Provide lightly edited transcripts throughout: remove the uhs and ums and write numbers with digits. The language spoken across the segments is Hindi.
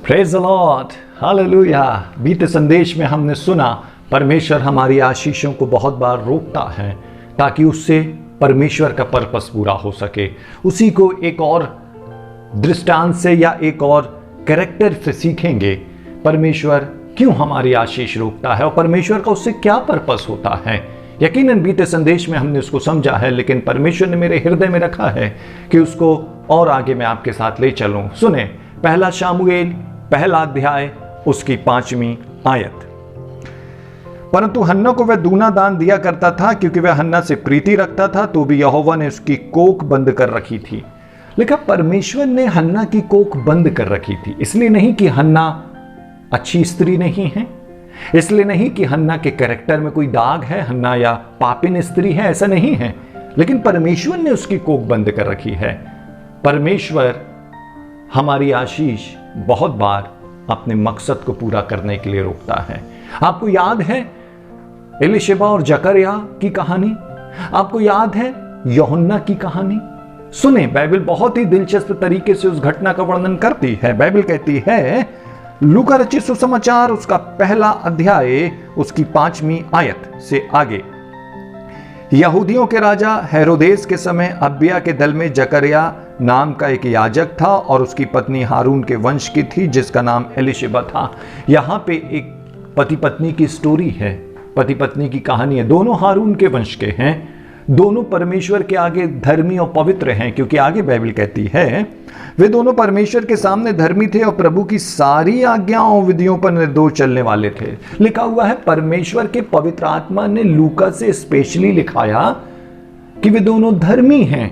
Praise the Lord, hallelujah. बीते संदेश में हमने सुना परमेश्वर हमारी आशीषों को बहुत बार रोकता है ताकि उससे परमेश्वर का पर्पस पूरा हो सके। उसी को एक और दृष्टांत से या एक और कैरेक्टर से सीखेंगे परमेश्वर क्यों हमारी आशीष रोकता है और परमेश्वर का उससे क्या पर्पस होता है। यकीनन बीते संदेश में हमने उसको समझा है, लेकिन परमेश्वर ने मेरे हृदय में रखा है कि उसको और आगे मैं आपके साथ ले चलूं। सुने, पहला शामुएल पहला अध्याय उसकी 5वीं आयत। परंतु हन्ना को वह दूना दान दिया करता था क्योंकि वह हन्ना से प्रीति रखता था, तो भी यहोवा ने उसकी कोख बंद कर रखी थी। लेकिन परमेश्वर ने हन्ना की कोख बंद कर रखी थी, इसलिए नहीं कि हन्ना अच्छी स्त्री नहीं है, इसलिए नहीं कि हन्ना के कैरेक्टर में कोई दाग है, हन्ना या पापिन स्त्री है, ऐसा नहीं है। लेकिन परमेश्वर ने उसकी कोख बंद कर रखी है। परमेश्वर हमारी आशीष बहुत बार अपने मकसद को पूरा करने के लिए रोकता है। आपको याद है एलीशबा और जकरिया की कहानी? आपको याद है यूहन्ना की कहानी? सुने, बाइबल बहुत ही दिलचस्प तरीके से उस घटना का वर्णन करती है। बाइबल कहती है, लूका रचित सुसमाचार उसका पहला अध्याय उसकी 5वीं आयत से आगे, यहूदियों के राजा हेरोदेस के समय अबिया के दल में जकरिया नाम का एक याजक था और उसकी पत्नी हारून के वंश की थी जिसका नाम एलीशबा था। यहां पे एक पति पत्नी की स्टोरी है, पति पत्नी की कहानी है। दोनों हारून के वंश के हैं, दोनों परमेश्वर के आगे धर्मी और पवित्र हैं, क्योंकि आगे बाइबल कहती है वे दोनों परमेश्वर के सामने धर्मी थे और प्रभु की सारी आज्ञाओं विधियों पर निर्दोष चलने वाले थे। लिखा हुआ है, परमेश्वर के पवित्र आत्मा ने लूका से स्पेशली लिखाया कि वे दोनों धर्मी हैं,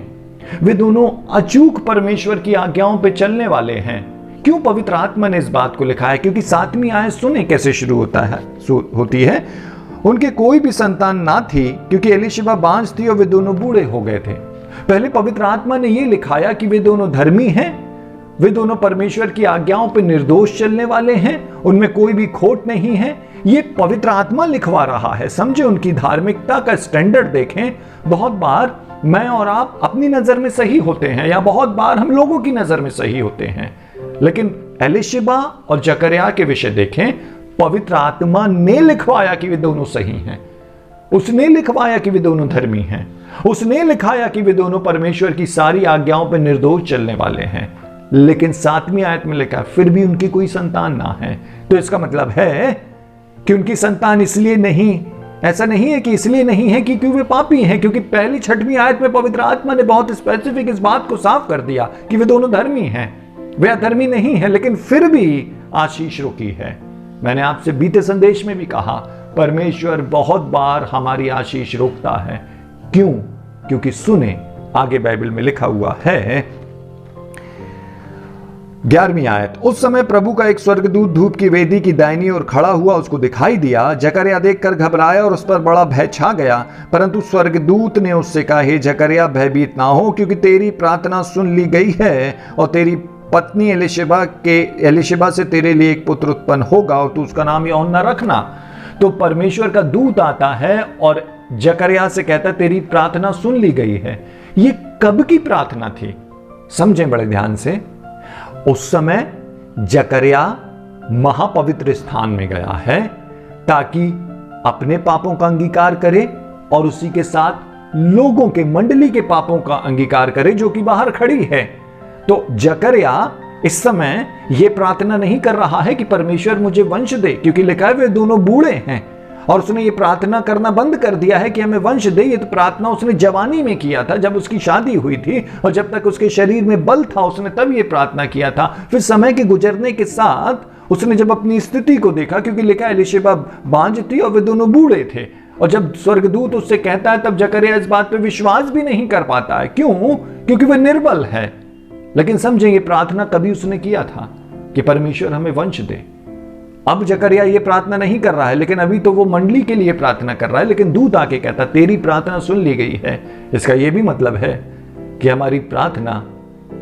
वे दोनों अचूक परमेश्वर की आज्ञाओं पे चलने वाले हैं। क्यों पवित्र आत्मा ने इस बात को लिखा है? क्योंकि 7वीं आयत सुने कैसे शुरू होती है। उनके कोई भी संतान ना थी क्योंकि एलीशबा बांझ थी और वे दोनों बूढ़े हो गए थे। पहले पवित्र आत्मा ने यह लिखाया कि वे दोनों धर्मी हैं, वे दोनों परमेश्वर की आज्ञाओं पर निर्दोष चलने वाले हैं, उनमें कोई भी खोट नहीं है। ये पवित्र आत्मा लिखवा रहा है। समझे, उनकी धार्मिकता का स्टैंडर्ड देखें। बहुत बार मैं और आप अपनी नजर में सही होते हैं या बहुत बार हम लोगों की नजर में सही होते हैं, लेकिन एलीशबा और जकरिया के विषय देखें, पवित्र आत्मा ने लिखवाया कि वे दोनों सही हैं। उसने लिखवाया कि वे दोनों धर्मी हैं, उसने लिखाया कि वे दोनों परमेश्वर की सारी आज्ञाओं पर निर्दोष चलने वाले हैं। लेकिन 7वीं आयत में लिखा फिर भी उनकी कोई संतान ना है। तो इसका मतलब है कि उनकी संतान इसलिए नहीं, ऐसा नहीं है कि इसलिए नहीं है कि क्योंकि वे पापी हैं, क्योंकि पहली 6वीं आयत में पवित्र आत्मा ने बहुत स्पेसिफिक इस बात को साफ कर दिया कि वे दोनों धर्मी हैं, वे अधर्मी नहीं है, लेकिन फिर भी आशीष रुकी है। मैंने आपसे बीते संदेश में भी कहा, परमेश्वर बहुत बार हमारी आशीष रोकता है। क्यों? क्योंकि सुने, आगे बाइबल में लिखा हुआ है 11वीं आयत, उस समय प्रभु का एक स्वर्गदूत धूप की वेदी की दाहिनी ओर खड़ा हुआ उसको दिखाई दिया। जकरिया देखकर घबराया और उस पर बड़ा भय छा गया। परंतु स्वर्गदूत ने उससे कहा, हे जकरिया, भयभीत ना हो, क्योंकि तेरी प्रार्थना सुन ली गई है और तेरी पत्नी एलीशबा से तेरे लिए एक पुत्र उत्पन्न होगा और तू उसका नाम यूहन्ना रखना। तो परमेश्वर का दूत आता है और जकरिया से कहता है, तेरी प्रार्थना सुन ली गई है। ये कब की प्रार्थना थी? समझें बड़े ध्यान से। उस समय जकरिया महापवित्र स्थान में गया है ताकि अपने पापों का अंगीकार करे और उसी के साथ लोगों के, मंडली के पापों का अंगीकार करे जो कि बाहर खड़ी है। तो जकरिया इस समय यह प्रार्थना नहीं कर रहा है कि परमेश्वर मुझे वंश दे, क्योंकि लिखा है वे दोनों बूढ़े हैं, और उसने ये प्रार्थना करना बंद कर दिया है कि हमें वंश दे। ये तो प्रार्थना उसने जवानी में किया था, जब उसकी शादी हुई थी और जब तक उसके शरीर में बल था उसने तब ये प्रार्थना किया था। फिर समय के गुजरने के साथ उसने जब अपनी स्थिति को देखा, क्योंकि लिखा है एलीशबा बांझ थी और वे दोनों बूढ़े थे, और जब स्वर्गदूत उससे कहता है तब जकरिया इस बात पर विश्वास भी नहीं कर पाता है। क्यों? क्योंकि वह निर्बल है। लेकिन समझेंगे, प्रार्थना कभी उसने किया था कि परमेश्वर हमें वंश दे। अब जकरिया ये प्रार्थना नहीं कर रहा है, लेकिन अभी तो वो मंडली के लिए प्रार्थना कर रहा है। लेकिन दूत आके कहता, तेरी प्रार्थना सुन ली गई है। इसका यह भी मतलब है कि हमारी प्रार्थना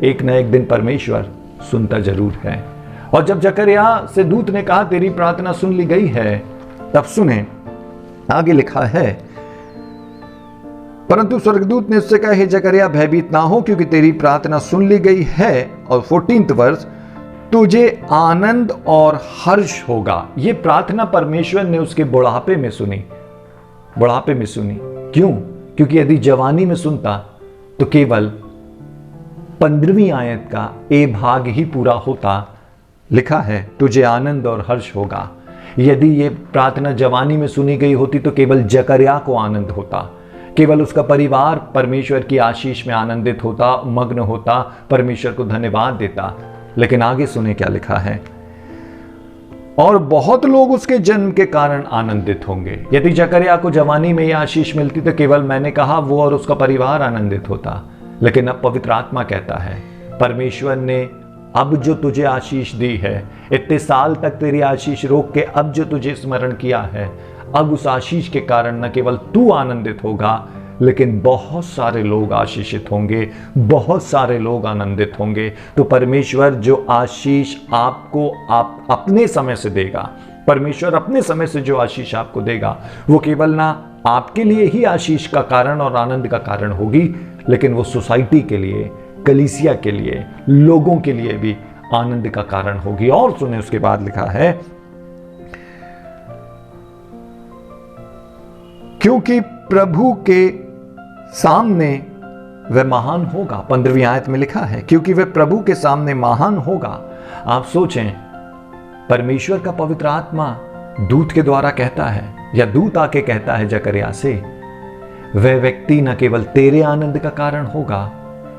एक न एक दिन परमेश्वर सुनता जरूर है। और जब जकरिया से दूत ने कहा तेरी प्रार्थना सुन ली गई है, तब सुने, आगे लिखा है, परंतु स्वर्गदूत ने उससे कहा, हे जकरिया, भयभीत ना हो, क्योंकि तेरी प्रार्थना सुन ली गई है। और 14th वर्ष, तुझे आनंद और हर्ष होगा। ये प्रार्थना परमेश्वर ने उसके बुढ़ापे में सुनी। बुढ़ापे में सुनी क्यों? क्योंकि यदि जवानी में सुनता तो केवल 15वीं आयत का ए भाग ही पूरा होता। लिखा है तुझे आनंद और हर्ष होगा। यदि ये प्रार्थना जवानी में सुनी गई होती तो केवल जकर्या को आनंद होता, केवल उसका परिवार परमेश्वर की आशीष में आनंदित होता, मग्न होता, परमेश्वर को धन्यवाद देता। लेकिन आगे सुने क्या लिखा है, और बहुत लोग उसके जन्म के कारण आनंदित होंगे। यदि जकर्या को जवानी में यह आशीष मिलती तो केवल मैंने कहा वो और उसका परिवार आनंदित होता। लेकिन अब पवित्र आत्मा कहता है परमेश्वर ने अब जो तुझे आशीष दी है, इतने साल तक तेरी आशीष रोक के अब जो तुझे स्मरण किया है, अब उस आशीष के कारण न केवल तू आनंदित होगा लेकिन बहुत सारे लोग आशीषित होंगे, बहुत सारे लोग आनंदित होंगे। तो परमेश्वर जो आशीष आपको आप अपने समय से देगा, परमेश्वर अपने समय से जो आशीष आपको देगा वो केवल ना आपके लिए ही आशीष का कारण और आनंद का कारण होगी, लेकिन वो सोसाइटी के लिए, कलीसिया के लिए, लोगों के लिए भी आनंद का कारण होगी। और सुने उसके बाद लिखा है क्योंकि प्रभु के सामने वह महान होगा। 15वीं आयत में लिखा है क्योंकि वह प्रभु के सामने महान होगा। आप सोचें, परमेश्वर का पवित्र आत्मा दूत के द्वारा कहता है, या दूत आके कहता है जकर्या से, वह व्यक्ति न केवल तेरे आनंद का कारण होगा,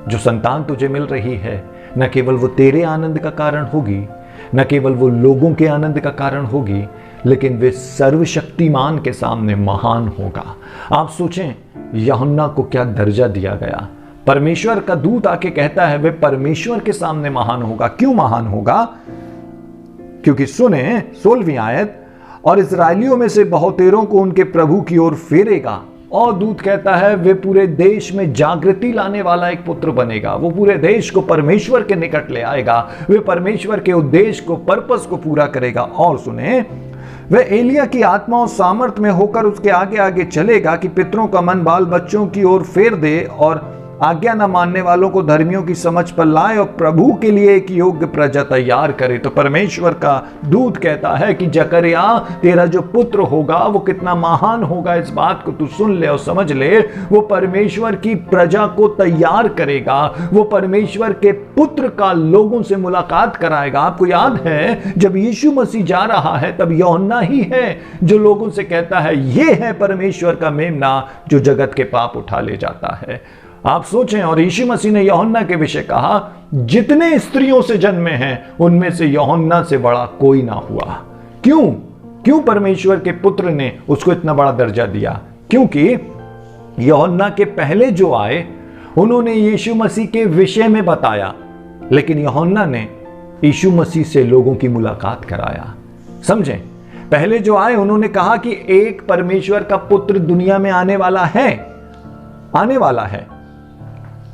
जो संतान तुझे मिल रही है न केवल वो तेरे आनंद का कारण होगी, न केवल वो लोगों के आनंद का कारण होगी, लेकिन वे सर्वशक्तिमान के सामने महान होगा। आप सोचें यूहन्ना को क्या दर्जा दिया गया। परमेश्वर का दूत आके कहता है वे परमेश्वर के सामने महान होगा। क्यों महान होगा? क्योंकि सुने 16वीं आयत, और इस्राएलियों में से बहुतेरों को उनके प्रभु की ओर फेरेगा। और दूत कहता है वे पूरे देश में जागृति लाने वाला एक पुत्र बनेगा। वो पूरे देश को परमेश्वर के निकट ले आएगा, वे परमेश्वर के उद्देश्य को, पर्पस को पूरा करेगा। और सुने, वह एलिया की आत्मा और सामर्थ में होकर उसके आगे आगे चलेगा कि पितरों का मन बाल बच्चों की ओर फेर दे और आज्ञा न मानने वालों को धर्मियों की समझ पर लाए और प्रभु के लिए एक योग्य प्रजा तैयार करे। तो परमेश्वर का दूत कहता है कि जकर्या तेरा जो पुत्र होगा वो कितना महान होगा, इस बात को तू सुन ले और समझ ले। वो परमेश्वर की प्रजा को तैयार करेगा, वो परमेश्वर के पुत्र का लोगों से मुलाकात कराएगा। आपको याद है जब यीशु मसीह जा रहा है तब यूहन्ना ही है जो लोगों से कहता है ये है परमेश्वर का मेमना जो जगत के पाप उठा ले जाता है। आप सोचें, और यीशु मसीह ने यूहन्ना के विषय कहा जितने स्त्रियों से जन्मे हैं उनमें से यूहन्ना से बड़ा कोई ना हुआ। क्यों परमेश्वर के पुत्र ने उसको इतना बड़ा दर्जा दिया? क्योंकि यूहन्ना के पहले जो आए उन्होंने यीशु मसीह के विषय में बताया, लेकिन यूहन्ना ने यीशु मसीह से लोगों की मुलाकात कराया। समझें, पहले जो आए उन्होंने कहा कि एक परमेश्वर का पुत्र दुनिया में आने वाला है,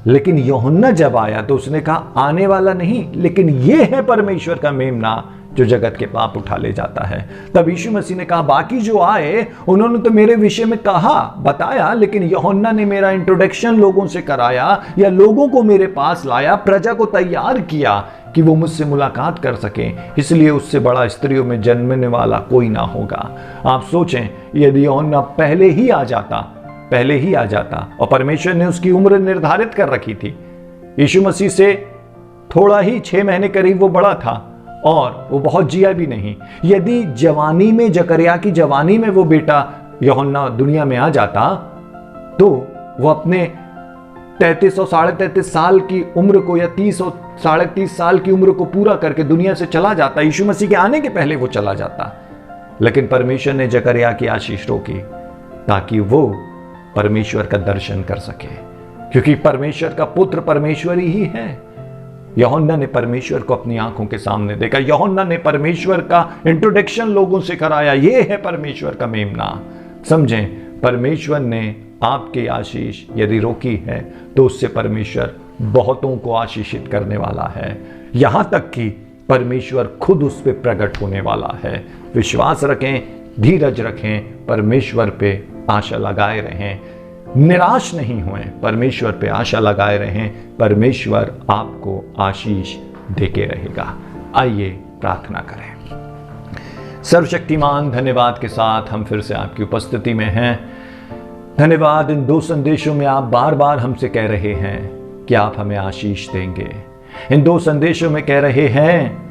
लेकिन यूहन्ना जब आया तो उसने कहा आने वाला नहीं, लेकिन यह है परमेश्वर का मेमना जो जगत के पाप उठा ले जाता है। तब यीशु मसीह ने कहा बाकी जो आए उन्होंने तो मेरे विषय में कहा, बताया, लेकिन यूहन्ना ने मेरा इंट्रोडक्शन लोगों से कराया या लोगों को मेरे पास लाया, प्रजा को तैयार किया कि वो मुझसे मुलाकात कर सके। इसलिए उससे बड़ा स्त्रियों में जन्मने वाला कोई ना होगा। आप सोचें, यदि यूहन्ना पहले ही आ जाता और परमेश्वर ने उसकी उम्र निर्धारित कर रखी थी, यीशु मसीह से थोड़ा ही 6 महीने करीब वो बड़ा था और वो बहुत जिया भी नहीं। यदि जवानी में, जकर्या की जवानी में वो बेटा यूहन्ना दुनिया में आ जाता तो वो अपने 33 और 33.5 साल की उम्र को, या 30 और 30.5 साल की उम्र को पूरा करके दुनिया से चला जाता। यीशु मसीह के आने के पहले वो चला जाता। लेकिन परमेश्वर ने जकर्या की आशीष रोकी ताकि वो परमेश्वर का दर्शन कर सके, क्योंकि परमेश्वर का पुत्र परमेश्वर ही है। यूहन्ना ने परमेश्वर को अपनी आंखों के सामने देखा। यूहन्ना ने परमेश्वर का इंट्रोडक्शन लोगों से कराया, ये है परमेश्वर का मेमना। समझें, परमेश्वर ने आपकी आशीष यदि रोकी है तो उससे परमेश्वर बहुतों को आशीषित करने वाला है। यहां तक कि परमेश्वर खुद उस पर प्रकट होने वाला है। विश्वास रखें, धीरज रखें, परमेश्वर पे आशा लगाए रहें, निराश नहीं हुए, परमेश्वर पे आशा लगाए रहें। परमेश्वर आपको आशीष देके रहेगा। आइए प्रार्थना करें। सर्वशक्तिमान, धन्यवाद के साथ हम फिर से आपकी उपस्थिति में हैं। धन्यवाद, इन 2 संदेशों में आप बार बार हमसे कह रहे हैं कि आप हमें आशीष देंगे। इन 2 संदेशों में कह रहे हैं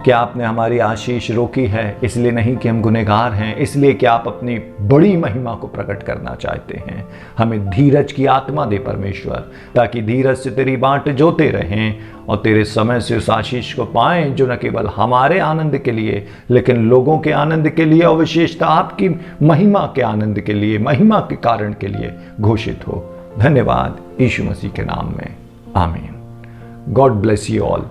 कि आपने हमारी आशीष रोकी है, इसलिए नहीं कि हम गुनहगार हैं, इसलिए कि आप अपनी बड़ी महिमा को प्रकट करना चाहते हैं। हमें धीरज की आत्मा दे परमेश्वर, ताकि धीरज से तेरी बाट जोते रहें और तेरे समय से उस आशीष को पाएं जो न केवल हमारे आनंद के लिए लेकिन लोगों के आनंद के लिए और विशेषतः आपकी महिमा के आनंद के लिए, महिमा के कारण के लिए घोषित हो। धन्यवाद यीशु मसीह के नाम में, आमीन। God bless you all.